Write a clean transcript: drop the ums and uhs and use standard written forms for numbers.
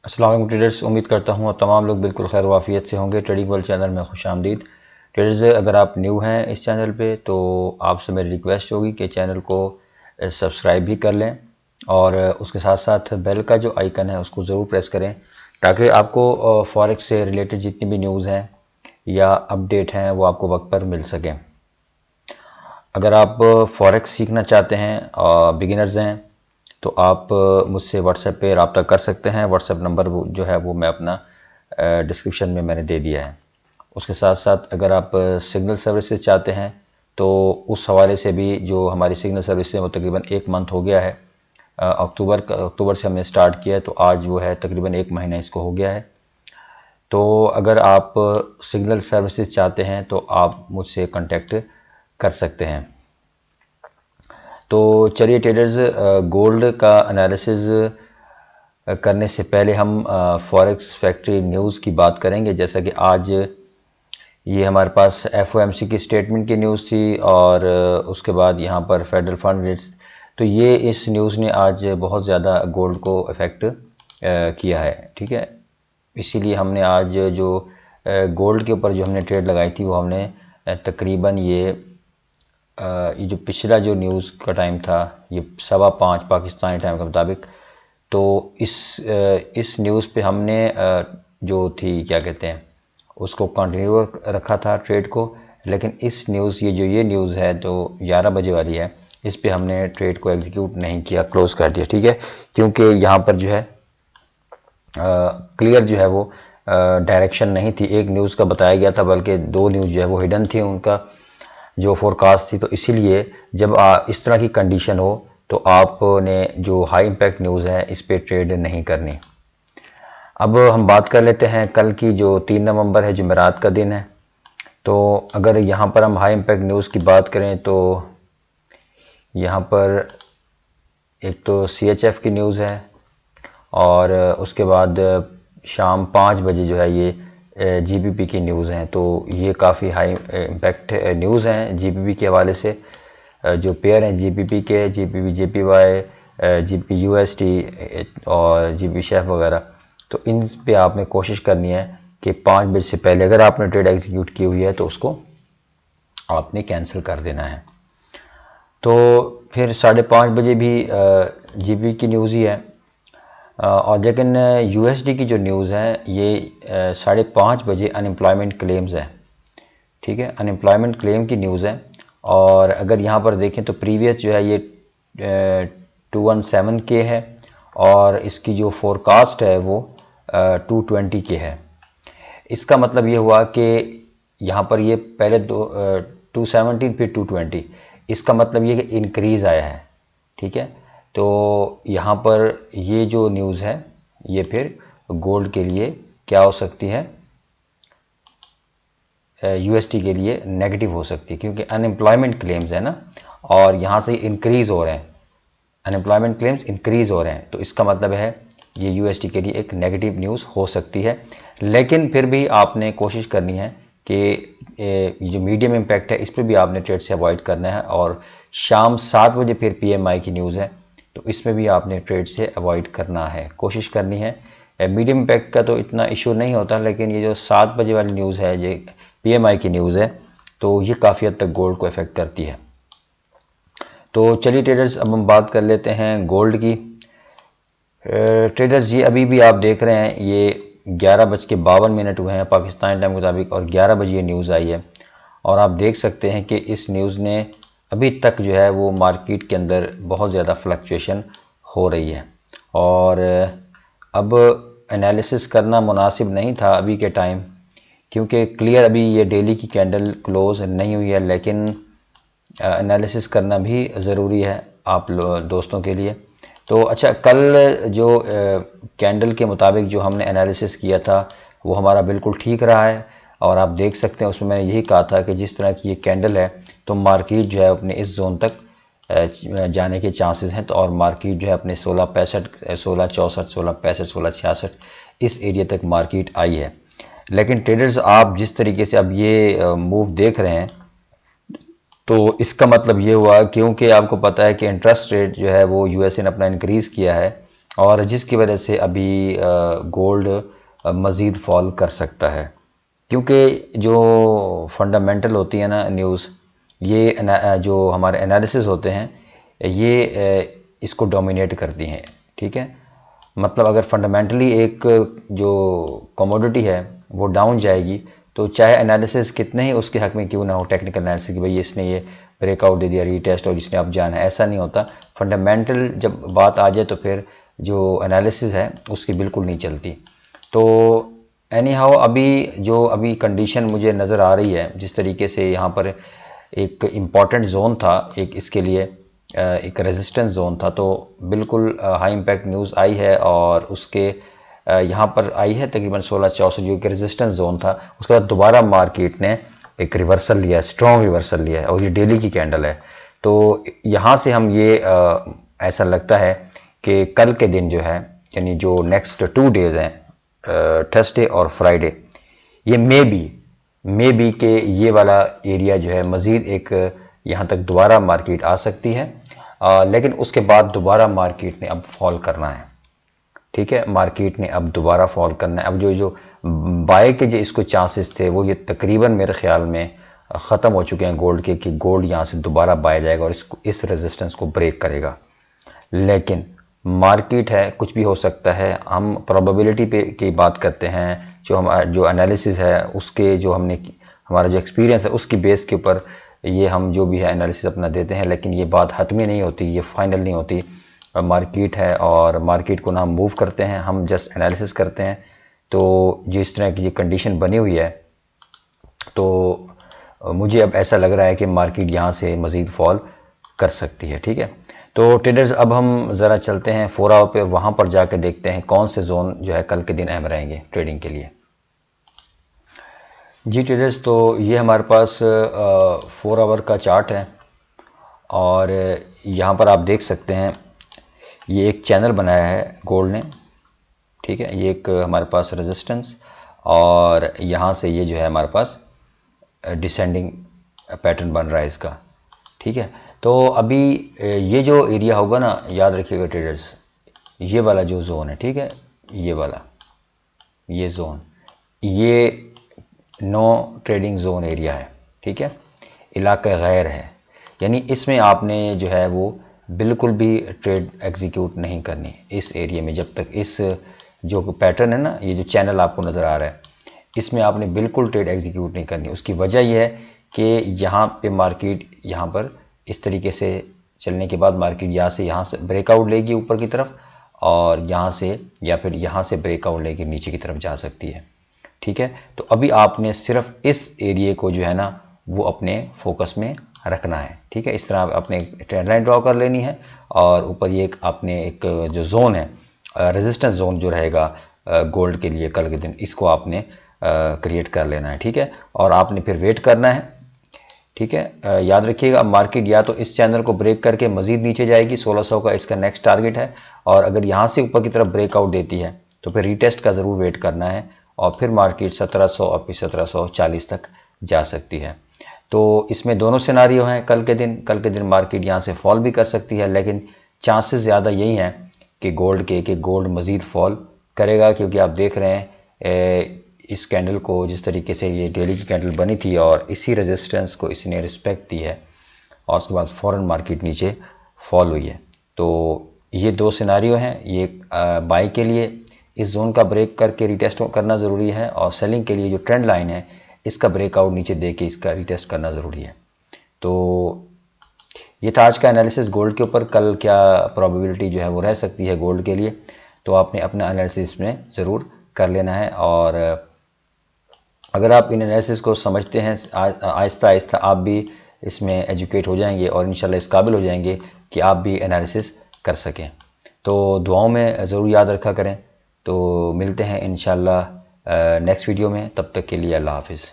अस्सलाम वालेकुम ट्रेडर्स, उम्मीद करता हूँ तमाम लोग बिल्कुल खैर वाफियत से होंगे। ट्रेडिंग वर्ल्ड चैनल में खुशामदीद। ट्रेडर्स, अगर आप न्यू हैं इस चैनल पे तो आपसे मेरी रिक्वेस्ट होगी कि चैनल को सब्सक्राइब भी कर लें और उसके साथ साथ बेल का जो आइकन है उसको ज़रूर प्रेस करें ताकि आपको फॉरेक्स से रिलेटेड जितनी भी न्यूज़ हैं या अपडेट हैं वो आपको वक्त पर मिल सकें। अगर आप फॉरेक्स सीखना चाहते हैं, बिगिनर्स हैं, तो आप मुझसे व्हाट्सएप पे रब्ता कर सकते हैं। व्हाट्सएप नंबर जो है वो मैं अपना डिस्क्रिप्शन में मैंने दे दिया है। उसके साथ साथ अगर आप सिग्नल सर्विसेज चाहते हैं तो उस हवाले से भी जो हमारी सिग्नल सर्विस है वो तकरीबन 1 मंथ हो गया है। अक्टूबर से हमने स्टार्ट किया है तो आज वो है तकरीबन 1 महीना इसको हो गया है। तो अगर आप सिग्नल सर्विसेज चाहते हैं तो आप मुझसे कांटेक्ट कर सकते हैं। तो चलिए ट्रेडर्स, गोल्ड का एनालिसिस करने से पहले हम फॉरेक्स फैक्ट्री न्यूज़ की बात करेंगे। जैसा कि आज ये हमारे पास एफओएमसी की स्टेटमेंट की न्यूज़ थी और उसके बाद यहाँ पर फेडरल फंड रेट्स, तो ये इस न्यूज़ ने आज बहुत ज़्यादा गोल्ड को इफ़ेक्ट किया है। ठीक है, इसीलिए हमने आज जो गोल्ड के ऊपर जो हमने ट्रेड लगाई थी वो हमने तकरीबन ये जो पिछला जो न्यूज़ का टाइम था ये 5:15 पाकिस्तानी टाइम के मुताबिक, तो इस न्यूज़ पे हमने जो थी क्या कहते हैं उसको कंटिन्यू रखा था ट्रेड को। लेकिन इस न्यूज़ ये न्यूज़ है तो 11 बजे वाली है, इस पे हमने ट्रेड को एग्जीक्यूट नहीं किया, क्लोज़ कर दिया। ठीक है, क्योंकि यहाँ पर जो है क्लियर जो है वो डायरेक्शन नहीं थी। एक न्यूज़ का बताया गया था बल्कि 2 न्यूज़ जो है वो हिडन थी उनका जो फोरकास्ट थी। तो इसीलिए जब इस तरह की कंडीशन हो तो आपने जो हाई इम्पैक्ट न्यूज़ है इस पे ट्रेड नहीं करनी। अब हम बात कर लेते हैं कल की जो 3 नवंबर है, जुमेरात का दिन है। तो अगर यहाँ पर हम हाई इम्पैक्ट न्यूज़ की बात करें तो यहाँ पर एक तो CHF की न्यूज़ है और उसके बाद शाम 5 बजे जो है ये GBP की न्यूज़ हैं। तो ये काफ़ी हाई इम्पैक्ट न्यूज़ हैं GBP के हवाले से। जो पेयर हैं GBP के, GBP JPY, GBP USD और GBP शेफ वगैरह, तो इन पे आपने कोशिश करनी है कि 5 बजे से पहले अगर आपने ट्रेड एग्जीक्यूट की हुई है तो उसको आपने कैंसिल कर देना है। तो फिर 5:30 बजे भी GBP की न्यूज़ ही है और लेकिन USD की जो न्यूज़ है ये 5:30 बजे अनएम्प्लॉयमेंट क्लेम्स है। ठीक है, अनएम्प्लॉयमेंट क्लेम की न्यूज़ है और अगर यहाँ पर देखें तो प्रीवियस जो है ये 217K है और इसकी जो फोरकास्ट है वो 220K है। इसका मतलब ये हुआ कि यहाँ पर ये पहले 217 फिर 220, इसका मतलब ये कि इंक्रीज़ आया है। ठीक है, तो यहाँ पर ये जो न्यूज़ है ये फिर गोल्ड के लिए क्या हो सकती है, USD के लिए नेगेटिव हो सकती है क्योंकि अनएम्प्लॉयमेंट क्लेम्स है ना और यहाँ से इंक्रीज़ हो रहे हैं, अनएम्प्लॉयमेंट क्लेम्स इंक्रीज़ हो रहे हैं, तो इसका मतलब है ये USD के लिए एक नेगेटिव न्यूज़ हो सकती है। लेकिन फिर भी आपने कोशिश करनी है कि ये जो मीडियम इम्पैक्ट है इस पर भी आपने ट्रेड से अवॉइड करना है। और शाम 7 बजे फिर PMI की न्यूज़ है तो इसमें भी आपने ट्रेड से अवॉइड करना है, कोशिश करनी है। मीडियम इम्पैक्ट का तो इतना इशू नहीं होता, लेकिन ये जो 7 बजे वाली न्यूज़ है ये PMI की न्यूज़ है तो ये काफ़ी हद तक गोल्ड को इफेक्ट करती है। तो चलिए ट्रेडर्स, अब हम बात कर लेते हैं गोल्ड की। ट्रेडर्स, ये अभी भी आप देख रहे हैं ये 11:52 हुए हैं पाकिस्तान टाइम के मुताबिक और 11 बजे ये न्यूज़ आई है और आप देख सकते हैं कि इस न्यूज़ ने अभी तक जो है वो मार्केट के अंदर बहुत ज़्यादा फ्लक्चुएशन हो रही है और अब एनालिसिस करना मुनासिब नहीं था अभी के टाइम क्योंकि क्लियर अभी ये डेली की कैंडल क्लोज नहीं हुई है, लेकिन एनालिसिस करना भी ज़रूरी है आप दोस्तों के लिए। तो अच्छा, कल जो कैंडल के मुताबिक जो हमने एनालिसिस किया था वो हमारा बिल्कुल ठीक रहा है और आप देख सकते हैं उसमें मैंने यही कहा था कि जिस तरह की ये कैंडल है तो मार्केट जो है अपने इस जोन तक जाने के चांसेस हैं। तो और मार्केट जो है अपने 1665, 1664, 1665, 1666 इस एरिया तक मार्केट आई है। लेकिन ट्रेडर्स, आप जिस तरीके से अब ये मूव देख रहे हैं तो इसका मतलब ये हुआ, क्योंकि आपको पता है कि इंटरेस्ट रेट जो है वो USA ने अपना इंक्रीज़ किया है और जिसकी वजह से अभी गोल्ड मज़ीद फॉल कर सकता है, क्योंकि जो फंडामेंटल होती है ना न्यूज़, ये जो हमारे एनालिसिस होते हैं ये इसको डोमिनेट करती हैं। ठीक है, मतलब अगर फंडामेंटली एक जो कमोडिटी है वो डाउन जाएगी तो चाहे एनालिसिस कितने ही उसके हक में क्यों ना हो, टेक्निकल एनालिसिस कि भाई इसने ये ब्रेकआउट दे दिया, रीटेस्ट और इसने अब जाना है, ऐसा नहीं होता। फंडामेंटल जब बात आ जाए तो फिर जो एनालिसिस है उसकी बिल्कुल नहीं चलती। तो एनी हाउ अभी कंडीशन मुझे नज़र आ रही है, जिस तरीके से यहाँ पर एक इम्पॉर्टेंट जोन था, एक इसके लिए एक रेजिस्टेंस जोन था, तो बिल्कुल हाई इम्पैक्ट न्यूज़ आई है और उसके यहाँ पर आई है तकरीबन 1664 जो एक रेजिस्टेंस जोन था। उसके बाद दोबारा मार्केट ने एक रिवर्सल लिया है, स्ट्रॉन्ग रिवर्सल लिया है, और ये डेली की कैंडल है। तो यहाँ से हम ये ऐसा लगता है कि कल के दिन जो है, यानी जो नेक्स्ट 2 डेज़ हैं, थर्सडे और फ्राइडे, ये मे बी के ये वाला एरिया जो है मज़ीद एक यहाँ तक दोबारा मार्केट आ सकती है, लेकिन उसके बाद दोबारा मार्केट ने अब फॉल करना है। ठीक है, मार्केट ने अब दोबारा फॉल करना है। अब जो बाय के जो इसको चांसेस थे वो ये तकरीबन मेरे ख्याल में ख़त्म हो चुके हैं गोल्ड के, कि गोल्ड यहाँ से दोबारा बाय जाएगा और इस रेजिस्टेंस को ब्रेक करेगा। लेकिन मार्केट है, कुछ भी हो सकता है। हम प्रोबेबिलिटी पे की बात करते हैं, जो एनालिसिस है उसके हमारा जो एक्सपीरियंस है उसकी बेस के ऊपर ये हम जो भी है एनालिसिस अपना देते हैं, लेकिन ये बात हतमी नहीं होती, ये फाइनल नहीं होती। मार्केट है और मार्केट को ना हम मूव करते हैं, हम जस्ट एनालिसिस करते हैं। तो जिस तरह की ये कंडीशन बनी हुई है, तो मुझे अब ऐसा लग रहा है कि मार्केट यहाँ से मज़ीद फॉल कर सकती है। ठीक है, तो ट्रेडर्स अब हम ज़रा चलते हैं 4 आवर पे, वहाँ पर जाकर देखते हैं कौन से जोन जो है कल के दिन अहम रहेंगे ट्रेडिंग के लिए। जी ट्रेडर्स, तो ये हमारे पास 4 आवर का चार्ट है और यहाँ पर आप देख सकते हैं ये एक चैनल बनाया है गोल्ड ने। ठीक है, ये एक हमारे पास रेजिस्टेंस और यहाँ से ये जो है हमारे पास डिसेंडिंग पैटर्न बन रहा है इसका। ठीक है, तो अभी ये जो एरिया होगा ना, याद रखिएगा ट्रेडर्स, ये वाला जो जोन है, ठीक है, ये वाला ये जोन, ये नो ट्रेडिंग जोन एरिया है। ठीक है, इलाका गैर है, यानी इसमें आपने जो है वो बिल्कुल भी ट्रेड एग्जीक्यूट नहीं करनी इस एरिया में। जब तक इस जो पैटर्न है ना, ये जो चैनल आपको नज़र आ रहा है, इसमें आपने बिल्कुल ट्रेड एग्जीक्यूट नहीं करनी। उसकी वजह यह है कि यहाँ पे मार्केट यहाँ पर इस तरीके से चलने के बाद मार्केट यहाँ से ब्रेकआउट लेगी ऊपर की तरफ, और यहाँ से या फिर यहाँ से ब्रेकआउट लेके नीचे की तरफ जा सकती है। ठीक है, तो अभी आपने सिर्फ इस एरिया को जो है ना वो अपने फोकस में रखना है। ठीक है, इस तरह आपने ट्रेंड लाइन ड्रॉ कर लेनी है और ऊपर ये आपने एक जो जोन है, रेजिस्टेंस जोन जो रहेगा गोल्ड के लिए कल के दिन, इसको आपने क्रिएट कर लेना है। ठीक है, और आपने फिर वेट करना है। ठीक है, याद रखिएगा मार्केट या तो इस चैनल को ब्रेक करके मजीद नीचे जाएगी, 1600 का इसका नेक्स्ट टारगेट है, और अगर यहाँ से ऊपर की तरफ ब्रेकआउट देती है तो फिर रीटेस्ट का ज़रूर वेट करना है, और फिर मार्केट 1700 और फिर 1740 तक जा सकती है। तो इसमें दोनों सिनारियो हैं। कल के दिन मार्केट यहाँ से फॉल भी कर सकती है, लेकिन चांसेस ज़्यादा यही हैं कि गोल्ड मज़ीद फॉल करेगा, क्योंकि आप देख रहे हैं इस कैंडल को, जिस तरीके से ये डेली की कैंडल बनी थी और इसी रेजिस्टेंस को इसने रिस्पेक्ट दी है और उसके बाद फ़ौरन मार्केट नीचे फॉल हुई है। तो ये 2 सिनारियो हैं। ये बाई के लिए इस जोन का ब्रेक करके रिटेस्ट करना ज़रूरी है, और सेलिंग के लिए जो ट्रेंड लाइन है इसका ब्रेकआउट नीचे दे के इसका रिटेस्ट करना ज़रूरी है। तो ये था आज का एनालिसिस गोल्ड के ऊपर। कल क्या प्रोबेबिलिटी जो है वो रह सकती है गोल्ड के लिए, तो आपने अपना एनालिसिस में ज़रूर कर लेना है। और अगर आप इन एनालिसिस को समझते हैं, आहिस्ता आहिस्ता आप भी इसमें एजुकेट हो जाएंगे और इंशाल्लाह इस काबिल हो जाएंगे कि आप भी एनालिसिस कर सकें। तो दुआओं में ज़रूर याद रखा करें। तो मिलते हैं इंशाल्लाह नेक्स्ट वीडियो में, तब तक के लिए अल्लाह हाफिज़।